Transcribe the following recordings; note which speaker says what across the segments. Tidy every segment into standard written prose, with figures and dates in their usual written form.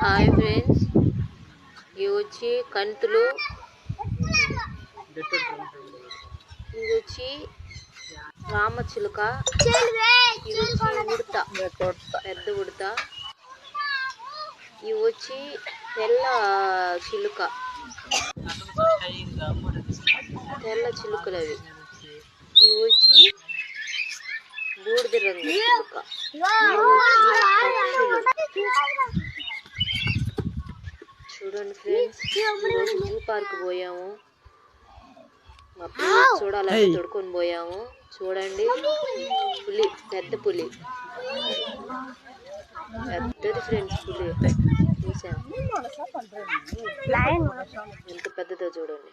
Speaker 1: Hi friends, ఇవి వచ్చి కంతులు, ఇది వచ్చి రామచిలుక, ఇది వచ్చి ఉడత, పెద్ద ఉడత, ఇవి వచ్చి తెల్ల చిలుక, తెల్ల చిలుకలు అవి. ఇవి వచ్చి బూడిద రంగు చిలుక, చూడండి ఫ్రెండ్స్. ఈరోజు జూ పార్క్ పోయాము, మా పిల్లలు చూడాలని తొడుకొని పోయాము. చూడండి, పులి, పెద్ద పులి, పెద్దది ఫ్రెండ్స్. పులి చూసాము, ఎంత పెద్దదో చూడండి.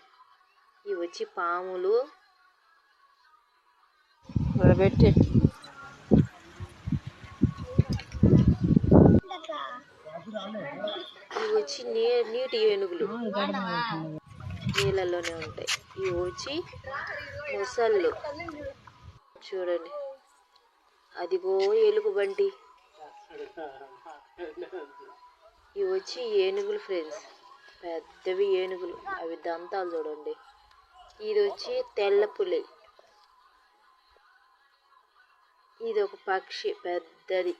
Speaker 1: ఇవి వచ్చి పాములు, పెట్టి ఇవి వచ్చి నీటి ఏనుగులు, నీళ్ళలోనే ఉంటాయి. ఇవి వచ్చి మొసళ్ళు, చూడండి. అదిగో ఎలుగుబంటి. ఇవి వచ్చి ఏనుగులు ఫ్రెండ్స్, పెద్దవి ఏనుగులు, అవి దంతాలు చూడండి. ఇది వచ్చి తెల్ల పులి, ఇది ఒక పక్షి పెద్దది.